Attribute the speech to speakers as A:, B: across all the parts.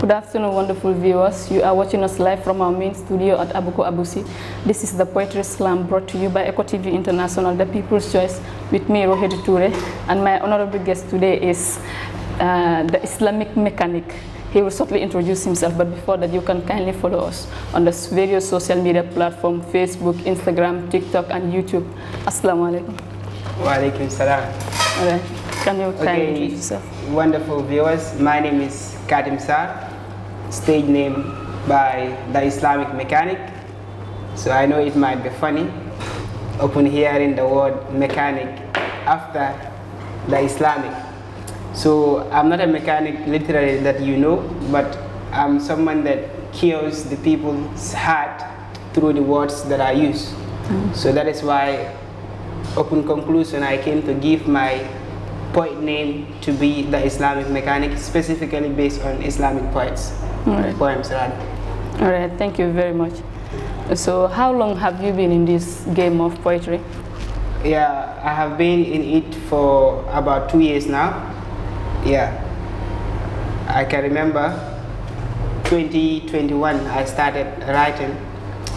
A: Good afternoon, wonderful viewers. You are watching us live from our main studio at Abuko Abusi. This is the Poetry Slam brought to you by Eco TV International, the People's Choice, with me, Rohedi Toure. And my honorable guest today is the Islamic mechanic. He will shortly introduce himself, but before that, you can kindly follow us on the various social media platforms, Facebook, Instagram, TikTok, and YouTube. Assalamu alaikum.
B: Wa alaikum salam.
A: All right. Can you kindly introduce yourself?
B: Wonderful viewers, my name is Kadim Sar, stage name by the Islamic mechanic. So I know it might be funny upon hearing the word mechanic after the Islamic. So I'm not a mechanic literally that you know, but I'm someone that cures the people's heart through the words that I use. So that is why, upon conclusion, I came to give my poet name to be the Islamic mechanic, specifically based on Islamic poets, poems rather.
A: All right, thank you very much. So how long have you been in this game of poetry?
B: Yeah, I have been in it for about 2 years now. Yeah, I can remember 2021 I started writing,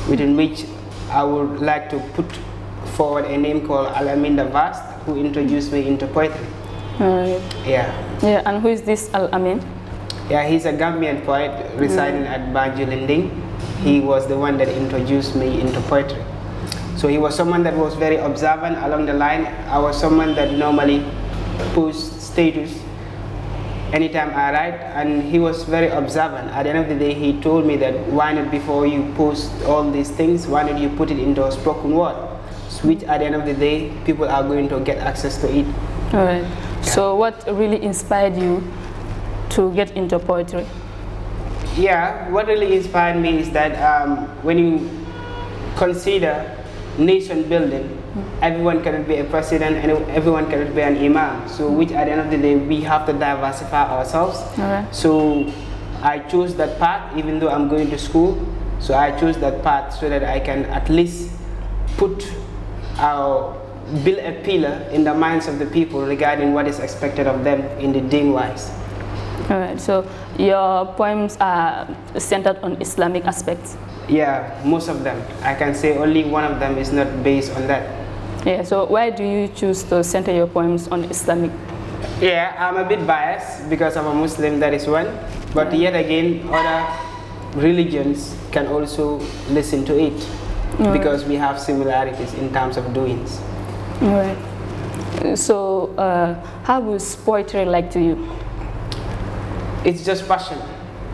B: within which I would like to put forward a name called Al-Amin the Vast, who introduced me into poetry.
A: Right.
B: Yeah.
A: Yeah, and who is this Al-Amin?
B: Yeah, he's a Gambian poet residing at Banjul Nding. He was the one that introduced me into poetry. So he was someone that was very observant along the line. I was someone that normally posts status anytime I write, and he was very observant. At the end of the day, he told me that why not, before you post all these things, why not you put it into a spoken word, which at the end of the day, people are going to get access to it.
A: All right. So what really inspired you to get into poetry?
B: Yeah, what really inspired me is that when you consider nation building, everyone cannot be a president and everyone cannot be an imam. So which at the end of the day, we have to diversify ourselves.
A: Okay.
B: So I chose that path, even though I'm going to school. So I chose that path so that I can at least build a pillar in the minds of the people regarding what is expected of them in the deen wise.
A: All right, so your poems are centered on Islamic aspects?
B: Yeah, most of them. I can say only one of them is not based on that.
A: Yeah, so why do you choose to center your poems on Islamic?
B: Yeah, I'm a bit biased because I'm a Muslim, that is one. But yet again, other religions can also listen to it because we have similarities in terms of doings.
A: All right. So how is poetry like to you?
B: It's just passion.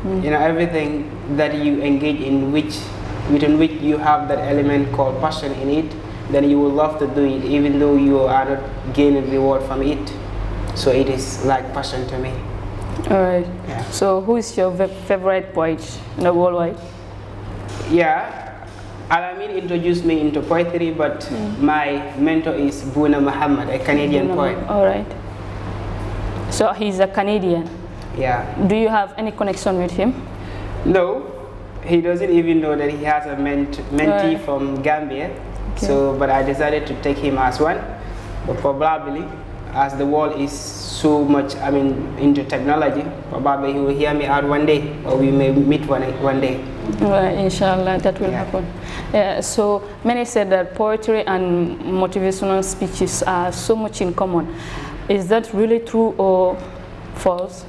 B: You know, everything that you engage in within which you have that element called passion in it, then you will love to do it even though you are not gaining reward from it. So it is like passion to me.
A: All right.
B: Yeah.
A: So who is your favorite poet in the worldwide?
B: Yeah, Al-Amin introduced me into poetry, but my mentor is Buna Muhammad, a Canadian poet.
A: All right. So he's a Canadian.
B: Yeah.
A: Do you have any connection with him?
B: No, he doesn't even know that he has a mentee from Gambia. Okay. So, but I decided to take him as one. But probably, as the world is so much, into technology, probably he will hear me out one day, or we may meet one day.
A: Well, inshallah, that will happen. So many said that poetry and motivational speeches are so much in common. Is that really true or false?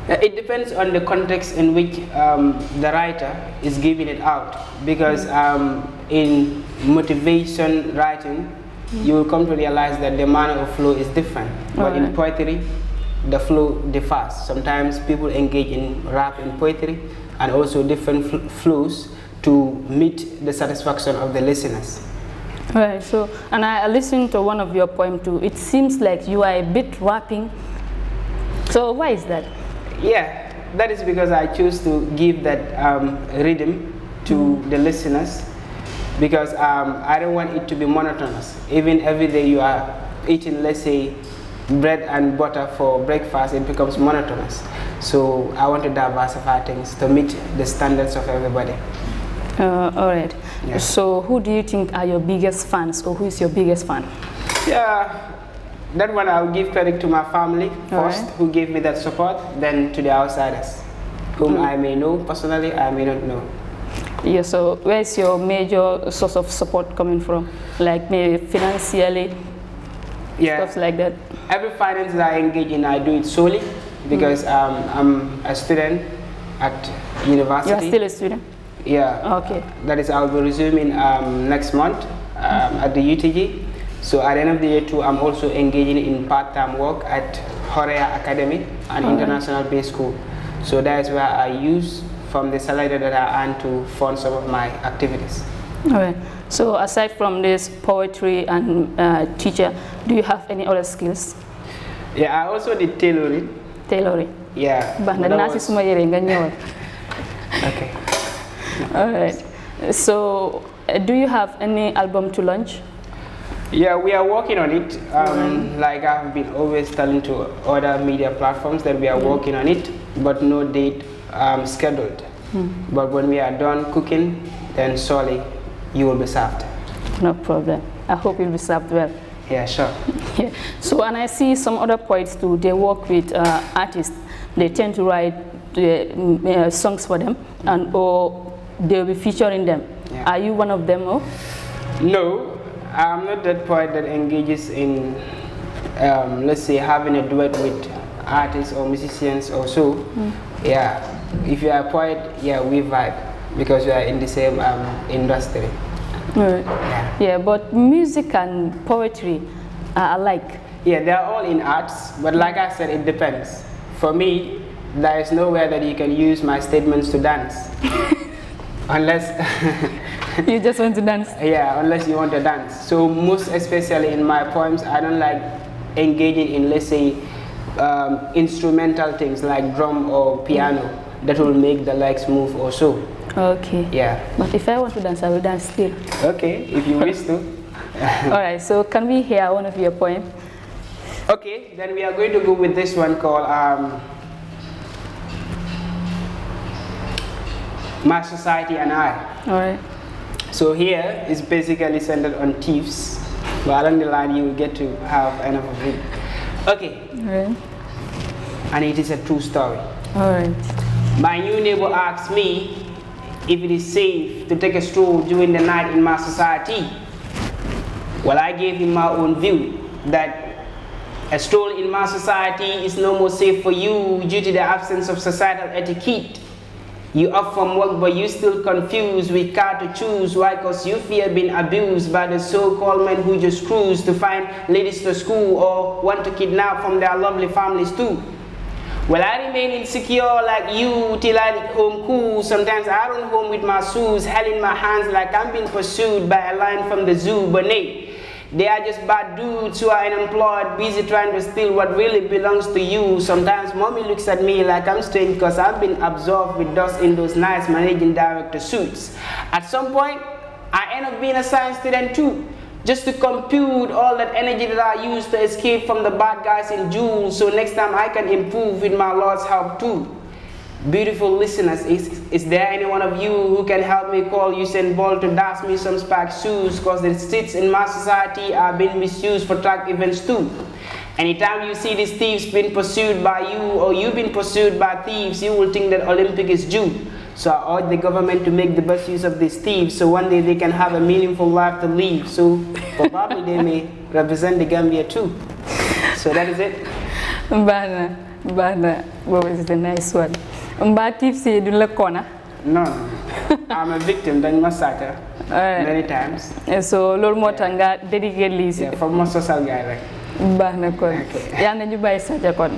B: It depends on the context in which the writer is giving it out, because in motivation writing, you will come to realize that the manner of flow is different. But in poetry, the flow differs. Sometimes people engage in rap and poetry and also different flows to meet the satisfaction of the listeners.
A: Right, so, and I listened to one of your poems too. It seems like you are a bit rapping. So why is that?
B: Yeah, that is because I choose to give that rhythm to the listeners, because I don't want it to be monotonous. Even every day you are eating, let's say, bread and butter for breakfast, it becomes monotonous. So I want to diversify things to meet the standards of everybody.
A: All right.
B: Yeah.
A: So who do you think are your biggest fans, or who is your biggest fan?
B: Yeah, that one I'll give credit to my family first, who gave me that support, then to the outsiders. whom I may know personally, I may not know.
A: Yeah, so where is your major source of support coming from? Like maybe financially, stuff like that?
B: Every finance that I engage in, I do it solely because I'm a student at university.
A: You're still a student?
B: Yeah.
A: Okay.
B: That is, I'll be resuming next month at the UTG. So at the end of the year too, I'm also engaging in part-time work at Horea Academy, an international based school. So that is where I use from the salary that I earn to fund some of my activities.
A: Okay. So aside from this poetry and teacher, do you have any other skills?
B: Yeah, I also did tailoring.
A: Tailoring?
B: Yeah. Okay.
A: All right. So do you have any album to launch?
B: Yeah, we are working on it. Like I've been always telling to other media platforms that we are working on it, but no date scheduled. But when we are done cooking, then surely you will be served.
A: No problem. I hope you'll be served well.
B: Yeah, sure.
A: Yeah. So, and I see some other poets too, they work with artists. They tend to write songs for them, and or they'll be featuring them. Yeah. Are you one of them? Or?
B: No. I'm not that poet that engages in, let's say, having a duet with artists or musicians or so. Yeah, if you are a poet, yeah, we vibe because we are in the same industry.
A: Yeah, but music and poetry are alike.
B: Yeah, they are all in arts, but like I said, it depends. For me, there is nowhere that you can use my statements to dance. Unless
A: you just want to dance?
B: Yeah, unless you want to dance. So most especially in my poems, I don't like engaging in, let's say, instrumental things like drum or piano that will make the legs move or so.
A: Okay.
B: Yeah.
A: But if I want to dance, I will dance still.
B: Okay, if you wish to.
A: All right, so can we hear one of your poems?
B: Okay, then we are going to go with this one called My Society and I.
A: All right.
B: So here is basically centered on thieves, but along the line you will get to have enough of it. Okay.
A: All right.
B: And it is a true story.
A: All right.
B: My new neighbor asked me if it is safe to take a stroll during the night in my society. Well, I gave him my own view that a stroll in my society is no more safe for you due to the absence of societal etiquette. You up from work, but you still confused with car to choose. Why? Because you fear being abused by the so-called men who just cruise to find ladies to school or want to kidnap from their lovely families too. Well, I remain insecure like you till I home cool. Sometimes I run home with my shoes held in my hands like I'm being pursued by a lion from the zoo. But nay, they are just bad dudes who are unemployed, busy trying to steal what really belongs to you. Sometimes mommy looks at me like I'm strange because I've been absorbed with dust in those nice managing director suits. At some point, I end up being a science student too, just to compute all that energy that I use to escape from the bad guys in Jewel, so next time I can improve with my Lord's help too. Beautiful listeners, is there any one of you who can help me call Usain Bolt to dash me some spiked shoes, because the streets in my society are being misused for track events too. Anytime you see these thieves being pursued by you or you being pursued by thieves, you will think that Olympic is due. So I urge the government to make the best use of these thieves so one day they can have a meaningful life to live. So probably they may represent the Gambia too. So that is it.
A: Bana, what was the nice one? Thieves say do la corner?
B: No, I'm a victim than massacre many times.
A: And so Lord Motanga dedicatedly.
B: Yeah, for most social guy like.
A: Bana kon. Yana you buy such a con.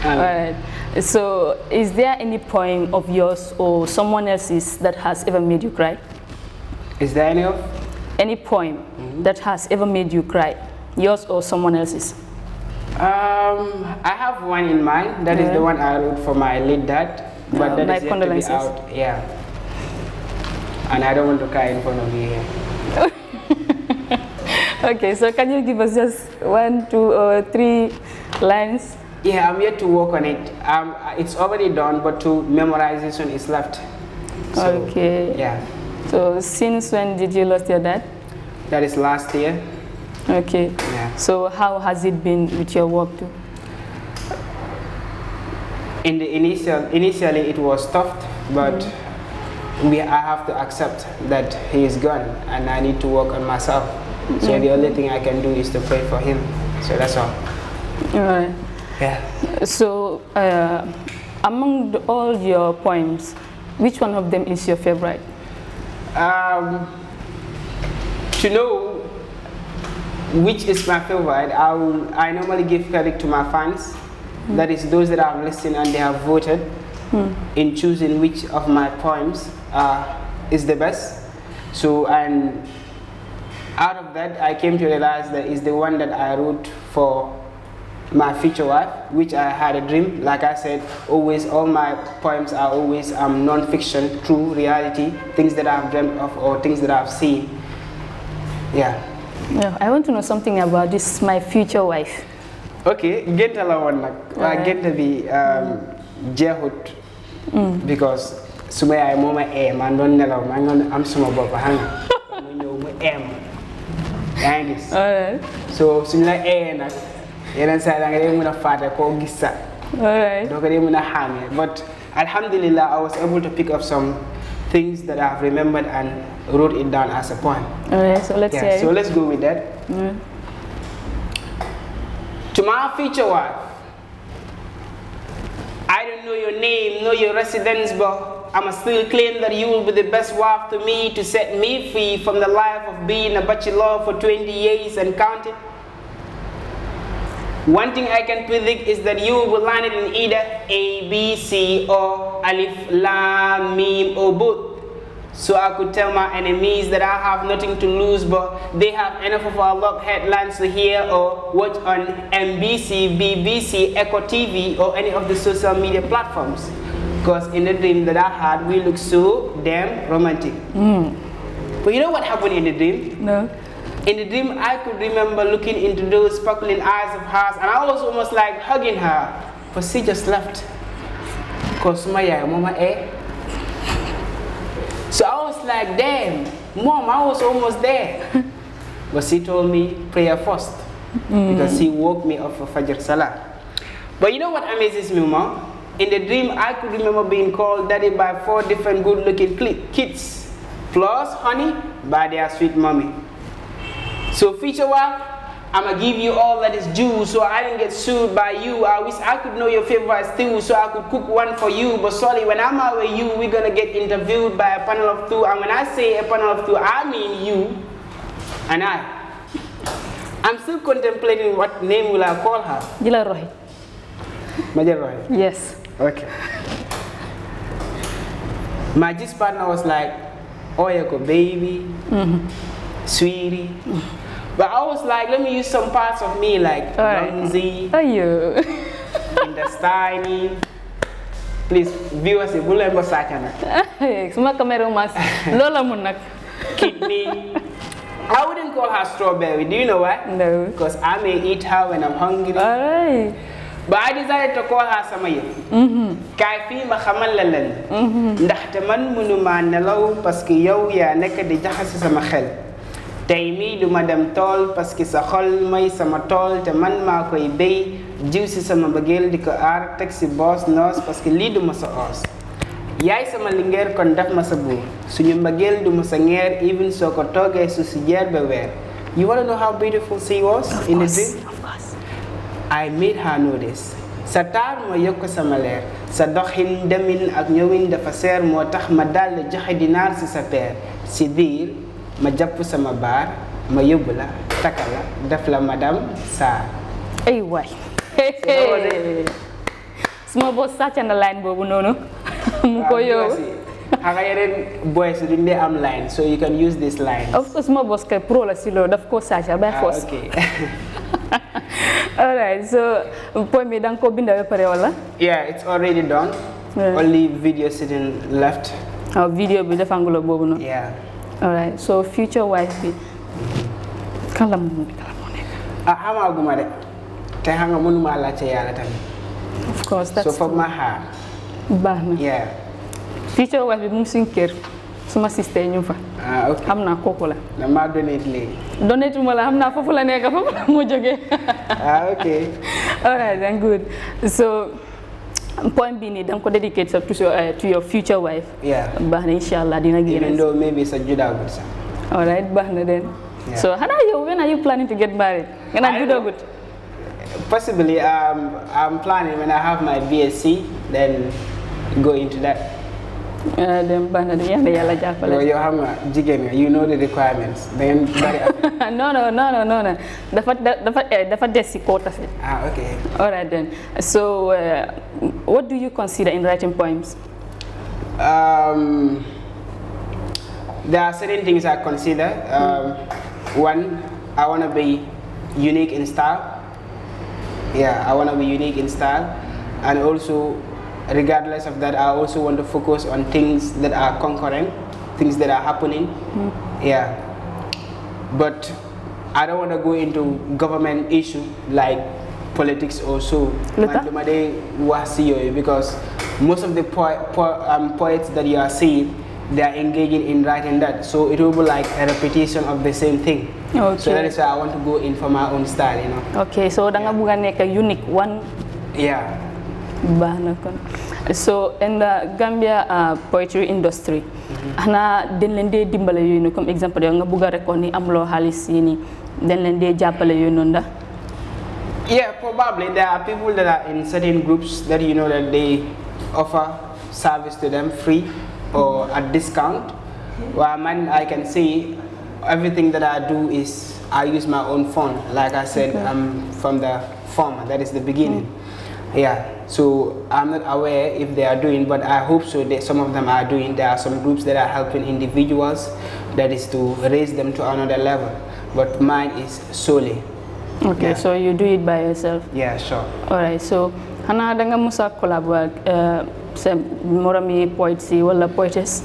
A: Alright. So, is there any poem of yours or someone else's that has ever made you cry?
B: Is there any of?
A: Any poem that has ever made you cry, yours or someone else's?
B: I have one in mind. That is the one I wrote for my late dad, but that is yet to be out. Yeah. And I don't want to cry in front of you here.
A: Okay, so can you give us just 1, 2, or 3 lines?
B: Yeah, I'm yet to work on it. It's already done, but to memorization is left. So,
A: okay.
B: Yeah.
A: So since when did you lose your dad?
B: That is last year.
A: Okay.
B: Yeah.
A: So how has it been with your work too?
B: In the initially it was tough, but I have to accept that he is gone, and I need to work on myself. So the only thing I can do is to pray for him. So that's all.
A: Alright.
B: Yeah.
A: So among all your poems, which one of them is your favorite?
B: To know which is my favorite, I normally give credit to my fans. That is those that have listened and they have voted in choosing which of my poems is the best. So, and out of that, I came to realize that is the one that I wrote for my future wife, which I had a dream. Like I said, always all my poems are always non-fiction, true reality, things that I've dreamt of or things that I've seen. Yeah.
A: Yeah, I want to know something about this, my future wife.
B: Okay, get a lot of get to be jehut because suma ay moma man don nelaw man am suma bop hanga mo ñew mu yangis.
A: Alright.
B: So suñ la nak yenen sa la nga day mëna faté ko gis sa.
A: Alright.
B: Do ko day mëna xamé, but alhamdulillah I was able to pick up some things that I've remembered and wrote it down as a poem.
A: Alright, so let's say.
B: So let's go with that. To my future wife, I don't know your name, know your residence, but I'ma still claim that you will be the best wife to me to set me free from the life of being a bachelor for 20 years and counting. One thing I can predict is that you will land in either A, B, C, or Alif, Lam, Mim, or both. So I could tell my enemies that I have nothing to lose, but they have enough of our luck headlines to hear or watch on NBC, BBC, Eco TV, or any of the social media platforms. Because in the dream that I had, we look so damn romantic. But you know what happened in the dream?
A: No.
B: In the dream, I could remember looking into those sparkling eyes of hers, and I was almost like hugging her, but she just left. Because my mama So I was like, damn, Mom, I was almost there. But she told me, prayer first. Because she woke me up for Fajr Salah. But you know what amazes me, Mom? In the dream, I could remember being called daddy by 4 different good-looking kids. Plus, honey, by their sweet mommy. So, future wife, I'ma give you all that is due so I didn't get sued by you. I wish I could know your favorites too so I could cook one for you. But sorry, when I'm out with you, we're gonna get interviewed by a panel of 2. And when I say a panel of 2, I mean you and I. I'm still contemplating what name will I call her.
A: Jila Rohi.
B: Major Rohi?
A: Yes.
B: Okay. My gist partner was like, Oyeko baby, sweetie. But I was like, let me use some parts of me like Lunzi, intestine. Please, viewers, you will never kidney. I wouldn't call her strawberry. Do you know why?
A: No.
B: Because I may eat her when I'm hungry.
A: Alright.
B: But I decided to call her Samaya. Kay fi ma xamal la len. Ndaxte man mënuma nelaw parce que yow ya nek di jaxase sama xel. Tay mi duma dem tol parce que sa xol may sama tol te man ma koy bey jiw ci sama bëggel diko aar tek ci boss nos parce que li duma sa os. Yaay sama lingeer kon daf ma sa buur suñu mbëggel duma sa ngeer even soo ko toogee su si jeer ba weer. You want to know how beautiful she was in the dream?
A: Of course.
B: I made her know this. Sa taar moo yokk sama leer sa doxin demin ak ñëwin dafa seer moo tax ma dal joxe dinaar si sa peer si biir ma jàpp sama baar ma yóbbu la takka la def la madame Sarr.
A: Ay waay. Suma boss sàcc na line boobu noonu. Mu ko yow.
B: Aga yeneen boys duñ dee am line so you can use this line.
A: Of course suma boss kay pro la si loolu daf ko sàcc by force.
B: Okay.
A: Alright, so poem bi dang ko binda ba pare wala?
B: Yeah, it's already done.
A: Yeah.
B: Only video sitting left.
A: Oh, video bi defangulo bobu no.
B: Yeah.
A: Alright, so future wife bi. Kala mo nek.
B: Xamaguma de. Te xam nga mënuma laajte yàlla tamit.
A: Of course, that's
B: so foog ma xaar.
A: Baax na.
B: Yeah.
A: Future wife bi mu ngi suñu kër. Suma sister ñu fa.
B: Okay.
A: Xam naa kooku la.
B: Dama donate léegi.
A: Donate ma la xam naa foofu la nekk foofu la moo jógee.
B: Okay.
A: Alright, then good. So Point being, don't dedicate to your future wife.
B: Yeah.
A: Bahna inshallah dina
B: Even though maybe it's a juda good.
A: All right, bahna then.
B: Yeah.
A: So when are you planning to get married? Good.
B: Possibly, I'm planning when I have my BSc, then go into that.
A: Then bahna de yalla yalla jappale.
B: You know the requirements. Then
A: no. Dafa desi quota.
B: Okay.
A: All right then. So what do you consider in writing poems?
B: There are certain things I consider. One, I want to be unique in style. Yeah, I want to be unique in style, and also, regardless of that, I also want to focus on things that are concurrent, things that are happening. Yeah, but I don't want to go into government issue like politics or so. Because most of the poets that you are seeing, they are engaging in writing that, so it will be like a repetition of the same thing. Okay. So that is why I want to go in for my own style, you know.
A: Okay, so danga buga nek a unique one.
B: Yeah.
A: So in the Gambia poetry industry, ana den len de dimbale yoy comme exemple nga buga rekoni am lo halis ni den len de jappale yoy nonda.
B: Yeah, probably there are people that are in certain groups that you know that they offer service to them free or at discount. Well, man, I can say everything that I do is I use my own phone. Like I said, I'm from the former, that is the beginning. Yeah, so I'm not aware if they are doing, but I hope so that some of them are doing. There are some groups that are helping individuals, that is to raise them to another level. But mine is solely.
A: Okay, yeah. So you do it by yourself?
B: Yeah, sure.
A: Alright, so hana danga musa collaborate morami poetry wala poetess?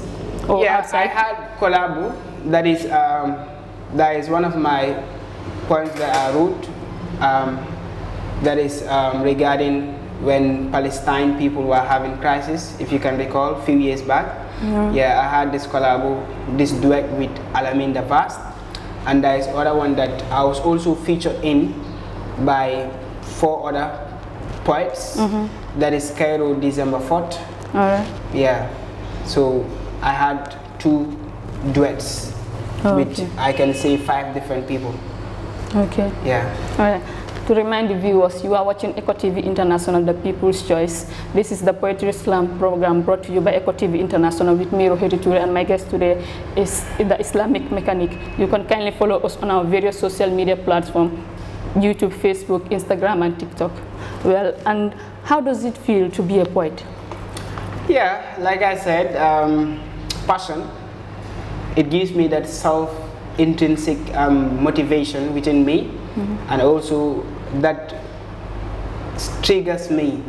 B: Yeah, outside? I had collabo. That is one of my poems that I wrote. That is regarding when Palestine people were having crisis, if you can recall, a few years back. Yeah, I had this collabo, this duet with Alamin the Vast, and there is other one that I was also featured in by 4 other poets. That is Cairo, December 4th.
A: Alright.
B: Yeah, so I had 2 duets with, I can say, 5 different people.
A: Okay.
B: Yeah.
A: Alright. To remind the viewers, you are watching Eco TV International, the People's Choice. This is the Poetry Slam program brought to you by Eco TV International with me, Rohedi Toure, and my guest today is the Islamic Mechanic. You can kindly follow us on our various social media platforms, YouTube, Facebook, Instagram, and TikTok. Well, and how does it feel to be a poet?
B: Yeah, like I said, passion. It gives me that intrinsic motivation within me, and also that triggers me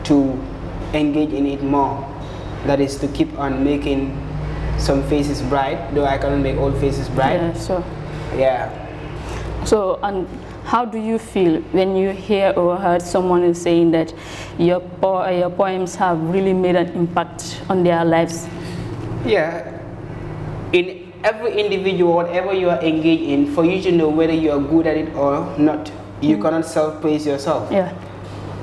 B: to engage in it more. That is to keep on making some faces bright, though I cannot make all faces bright.
A: Yeah, sure.
B: Yeah.
A: So, and how do you feel when you hear or heard someone is saying that your poems have really made an impact on their lives? Yeah.
B: In every individual, whatever you are engaged in, for you to know whether you are good at it or not, you cannot self-praise yourself.
A: Yeah.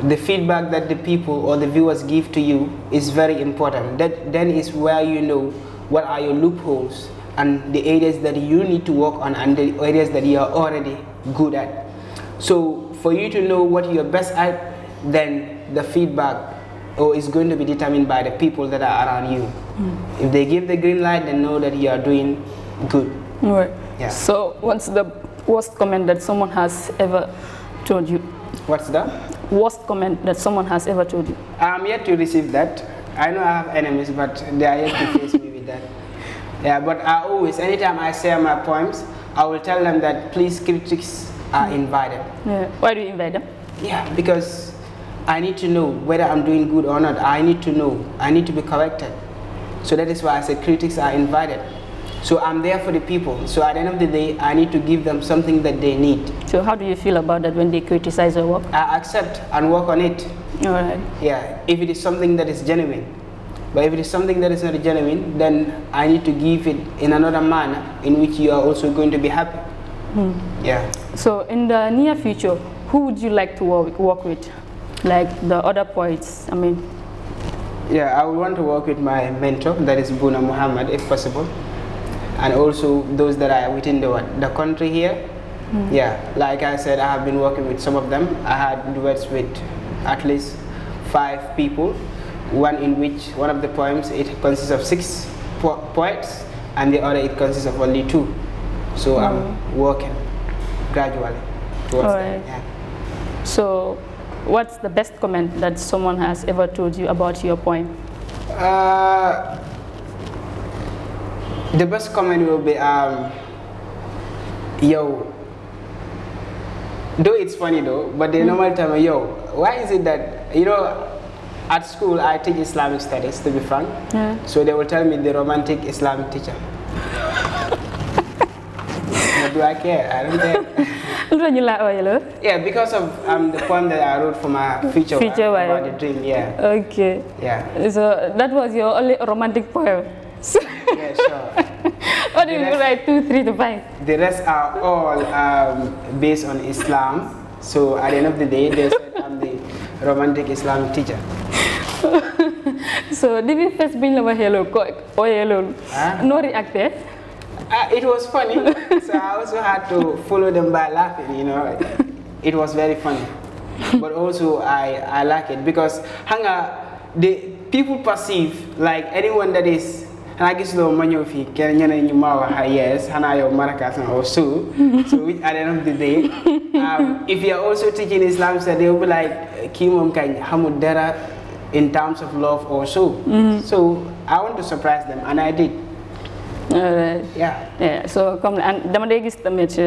B: The feedback that the people or the viewers give to you is very important. That then is where you know what are your loopholes and the areas that you need to work on and the areas that you are already good at. So for you to know what you're best at, then the feedback is going to be determined by the people that are around you. If they give the green light, then know that you are doing good.
A: Right.
B: Yeah.
A: So what's the worst comment that someone has ever told you?
B: What's the
A: worst comment that someone has ever told you?
B: I'm yet to receive that. I know I have enemies, but they are yet to face me with that. Yeah, but I always, anytime I share my poems, I will tell them that please, critics are invited.
A: Yeah. Why do you invite them?
B: Yeah, because I need to know whether I'm doing good or not. I need to know. I need to be corrected. So that is why I said critics are invited. So I'm there for the people. So at the end of the day, I need to give them something that they need.
A: So how do you feel about that when they criticize your work?
B: I accept and work on it.
A: All right.
B: Yeah, if it is something that is genuine. But if it is something that is not genuine, then I need to give it in another manner in which you are also going to be happy. Yeah.
A: So in the near future, who would you like to work with? like the other poets? I mean,
B: yeah, I would want to work with my mentor, that is Buna Muhammad, if possible, and also those that are within the country here. Yeah, like I said, I have been working with some of them. I had duets with at least 5 people, one in which one of the poems it consists of 6 poets, and the other it consists of only 2. So I'm working gradually towards that. Yeah.
A: So what's the best comment that someone has ever told you about your poem?
B: The best comment will be, yo, though it's funny though, but they normally tell me, yo, why is it that, you know, at school I teach Islamic studies, to be frank, so they will tell me the romantic Islamic teacher. But do I care? I don't care. Yeah, because of the poem that I wrote for my feature about the dream. Yeah.
A: Okay.
B: Yeah.
A: So that was your only romantic poem.
B: Yeah, sure.
A: What do you write? 2, 3 to 5?
B: The rest are all based on Islam. So at the end of the day, they said I'm the romantic Islamic teacher.
A: So did you first bring over hello or hello? No reacted?
B: It was funny, so I also had to follow them by laughing, you know. It was very funny. But also I like it because the people perceive like anyone that is I guess the manyofi can you yes hana marakas or so which at the end of the day if you are also teaching Islam so they will be like kimom kan hamudera in terms of love or so. So I want to surprise them and I did.
A: Yeah. So comme dama day gis tamit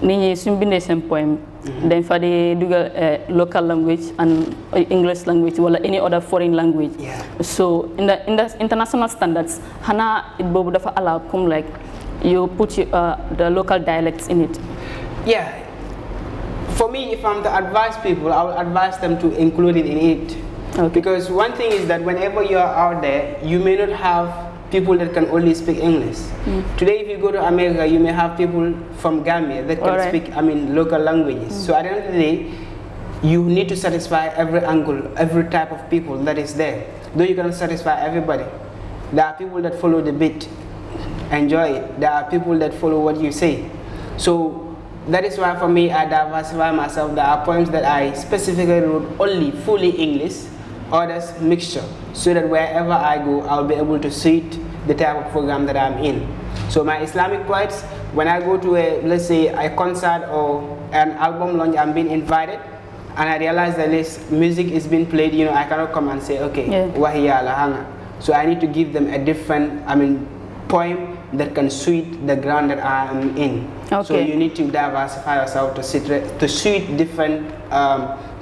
A: nit ñi suñu bindé sen poem dañ fa di dugal local language and English language or any other foreign language. So in the international standards hana it bobu dafa allow come like you put the local dialects in it.
B: Yeah. For me, if I'm to advise people, I will advise them to include it in it. Because one thing is that whenever you are out there, you may not have people that can only speak English. Today, if you go to America, you may have people from Gambia that can speak, local languages. So at the end of the day, you need to satisfy every angle, every type of people that is there. Though you cannot satisfy everybody. There are people that follow the beat, enjoy it. There are people that follow what you say. So that is why for me, I diversify myself. There are poems that I specifically wrote only fully English, others mixture, so that wherever I go, I'll be able to suit the type of program that I'm in. So my Islamic poets, when I go to let's say a concert or an album launch, I'm being invited, and I realize that this music is being played, you know, I cannot come and say, okay, wahiya lahanga. So I need to give them a different, poem that can suit the ground that I am in. So you need to diversify yourself to suit different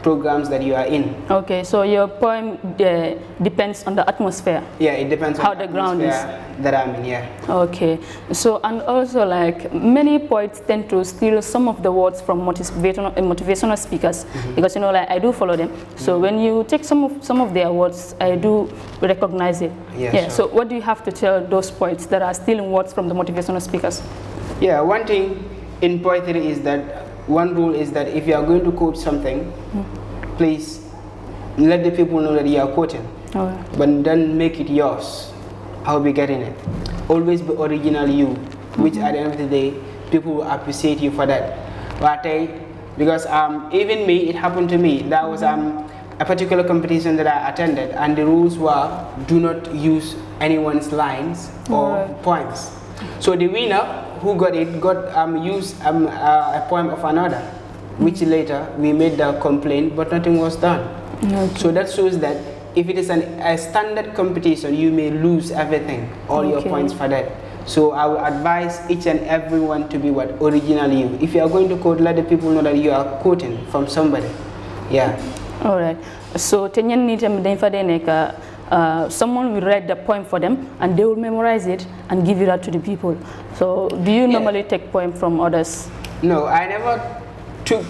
B: programs that you are in. Okay,
A: so your poem depends on the atmosphere.
B: Yeah, it depends on
A: how the ground is
B: that I'm in. Yeah.
A: Okay, so and also like many poets tend to steal some of the words from motivational speakers because you know like I do follow them. So when you take some of their words, I do recognize it. Yeah. Sure. So what do you have to tell those poets that are stealing words from the motivational speakers?
B: Yeah, one thing in poetry is that one rule is that if you are going to quote something, please let the people know that you are quoting, but don't make it yours. I'll be getting it. Always be original you, which at the end of the day, people will appreciate you for that. Because even me, it happened to me. That was a particular competition that I attended, and the rules were do not use anyone's lines or poems. So the winner who got it used a poem of another, which later we made the complaint, but nothing was done. So that shows that if it is a standard competition, you may lose everything, all your points for that. So I would advise each and everyone to be original you. If you are going to quote, let the people know that you are quoting from somebody. Yeah.
A: All right. So someone will write the poem for them and they will memorize it and give it out to the people. So do you normally take poem from others?
B: No, I never took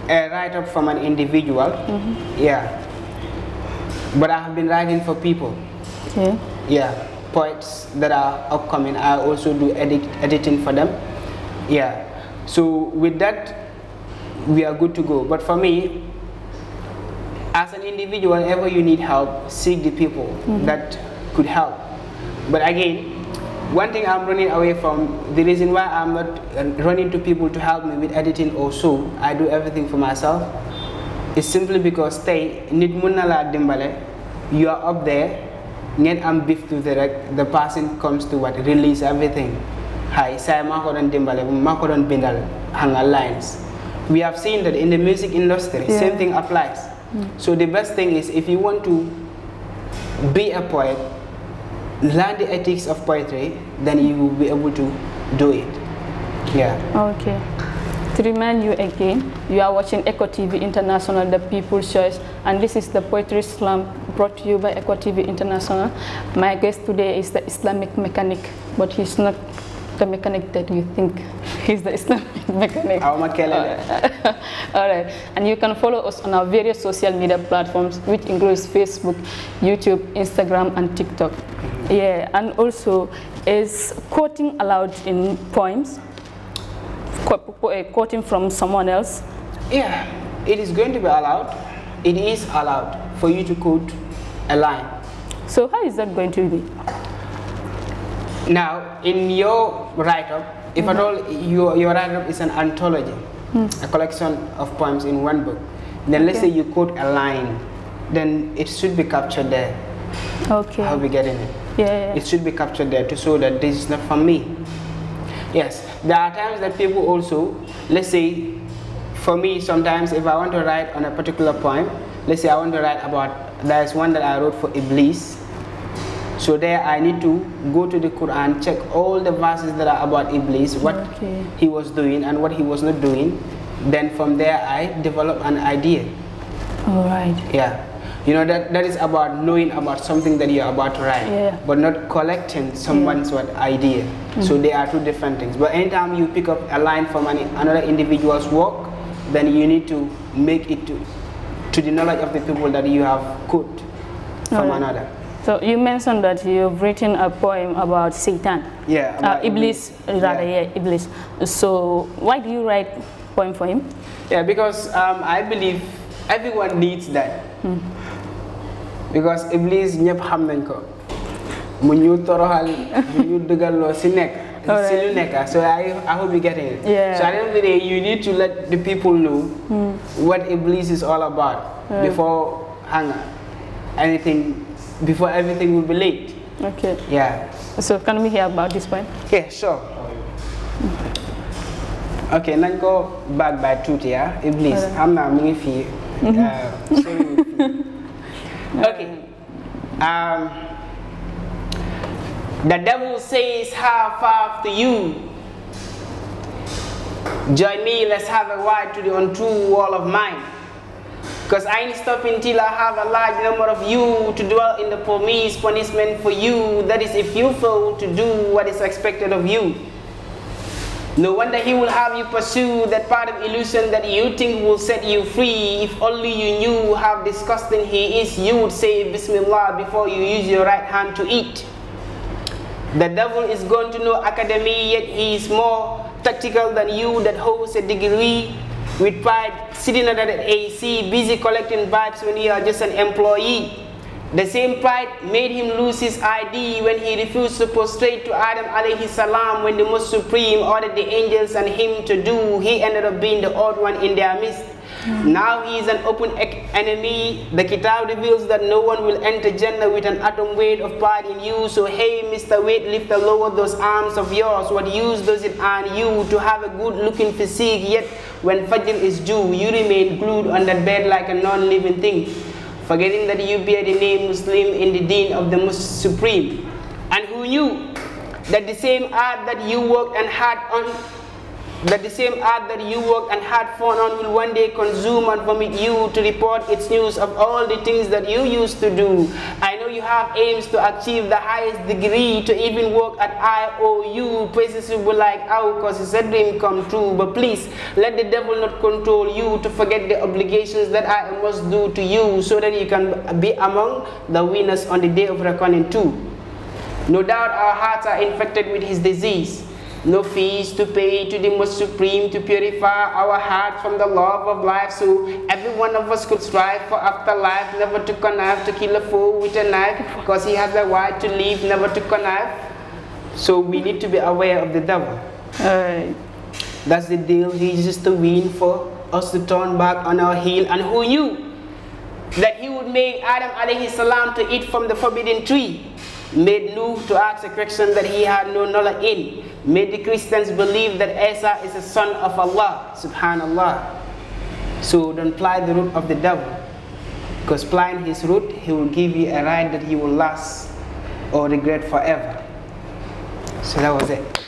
B: a write-up from an individual. Yeah, but I have been writing for people. Yeah, poets that are upcoming, I also do editing for them. Yeah, so with that we are good to go. But for me, individual, whenever you need help, seek the people that could help. But again, one thing I'm running away from, the reason why I'm not running to people to help me with editing or so, I do everything for myself, is simply because nit mun na la dimbale, you are up there, ngeen am beef to the person comes to what, release everything. Hi, say mako don dimbale, mako don bindal hanga lines. We have seen that in the music industry, same thing applies. So the best thing is, if you want to be a poet, learn the ethics of poetry, then you will be able to do it. Yeah.
A: Okay. To remind you again, you are watching Eco TV International, the People's Choice, and this is the Poetry Slam brought to you by Eco TV International. My guest today is the Islamic mechanic, but he's not the mechanic that you think. He's the Islamic mechanic. Alright, and you can follow us on our various social media platforms, which includes Facebook, YouTube, Instagram, and TikTok. Yeah, and also, is quoting allowed in poems? Quoting from someone else?
B: Yeah, it is going to be allowed. It is allowed for you to quote a line.
A: So how is that going to be?
B: Now, in your write-up, if at all your write-up is an anthology, a collection of poems in one book, then let's say you quote a line, then it should be captured there.
A: Okay.
B: How we getting it?
A: Yeah.
B: It should be captured there to show that this is not from me. Yes, there are times that people also, let's say, for me, sometimes if I want to write on a particular poem, let's say I want to write about, there's one that I wrote for Iblis. So there I need to go to the Quran, check all the verses that are about Iblis, what he was doing and what he was not doing. Then from there I develop an idea.
A: All right.
B: Yeah. You know, that is about knowing about something that you're about to write, but not collecting someone's idea. So they are two different things. But anytime you pick up a line from another individual's work, then you need to make it to the knowledge of the people that you have quote from another.
A: So you mentioned that you've written a poem about Satan.
B: Yeah.
A: Iblis, rather, Iblis. So why do you write a poem for him?
B: Yeah, because I believe everyone needs that. Because Iblis ñep xam nañ ko mu ñu toroxal ñu dëgalloo si nekk si lu nekk. So I hope you getting it. So at the end of the day, you need to let the people know what Iblis is all about before before everything will be late.
A: Okay.
B: Yeah.
A: So can we hear about this poem?
B: Yeah, sure. Okay, nañ ko back by tuuti ya Iblis xam naa mi ngi fii. Okay. The devil says half after you. Join me, let's have a ride to the untrue wall of mine. Cause I ain't stopping till I have a large number of you to dwell in the promised punishment for you. That is if you fail to do what is expected of you. No wonder he will have you pursue that part of illusion that you think will set you free. If only you knew how disgusting he is, you would say Bismillah before you use your right hand to eat. The devil is going to know academy, yet he is more tactical than you that holds a degree with pride, sitting under that AC, busy collecting vibes when you are just an employee. The same pride made him lose his ID when he refused to prostrate to Adam alayhi salam when the Most Supreme ordered the angels and him to do. He ended up being the odd one in their midst. Now he is an open enemy. The Kitab reveals that no one will enter Jannah with an atom weight of pride in you. So hey, Mr. Weightlifter, lower those arms of yours. What use does it earn you to have a good looking physique, yet when Fajr is due, you remain glued on that bed like a non-living thing, forgetting that you bear the name Muslim in the deen of the Most Supreme. And who knew that the same art that you worked and had fun on will one day consume and vomit you to report its news of all the things that you used to do. I know you have aims to achieve the highest degree, to even work at IOU. Places will be like, oh, because it's a dream come true. But please, let the devil not control you to forget the obligations that I must do to you, so that you can be among the winners on the day of reckoning too. No doubt our hearts are infected with his disease. no fees to pay to the Most Supreme to purify our heart from the love of life, so every one of us could strive for afterlife, never to connive to kill a fool with a knife, because he has the right to live, never to connive. So we need to be aware of the devil.
A: Alright.
B: That's the deal. He's just a win for us to turn back on our heel. And who knew that he would make Adam alayhi salam to eat from the forbidden tree? Made Nuh to ask a question that he had no knowledge in. Made the Christians believe that Isa is a son of Allah, subhanallah. So don't ply the root of the devil, because plying his root, he will give you a ride that he will last or regret forever. So that was it.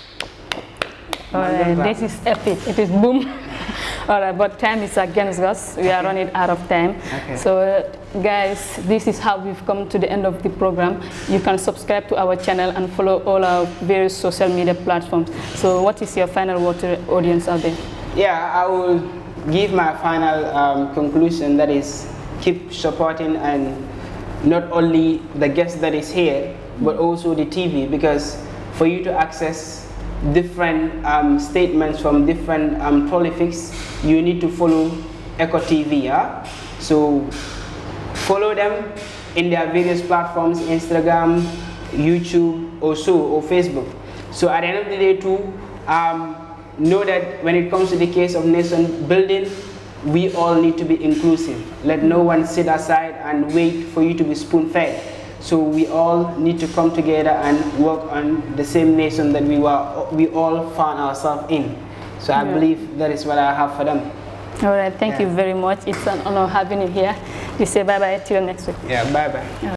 A: Alright, this is epic. It is boom. Alright, but time is against us. We are running out of time.
B: Okay.
A: So guys, this is how we've come to the end of the program. You can subscribe to our channel and follow all our various social media platforms. So what is your final word to the audience out there?
B: Yeah, I will give my final conclusion, that is, keep supporting, and not only the guest that is here, but also the TV, because for you to access different statements from different prolifics, you need to follow Eco TV. So follow them in their various platforms, Instagram, YouTube, or Facebook. So at the end of the day too, know that when it comes to the case of nation building, we all need to be inclusive. Let no one sit aside and wait for you to be spoon-fed. So we all need to come together and work on the same nation that we all found ourselves in. So I believe that is what I have for them.
A: All right, thank you very much. It's an honor having you here. We say bye-bye till next week.
B: Yeah, bye-bye.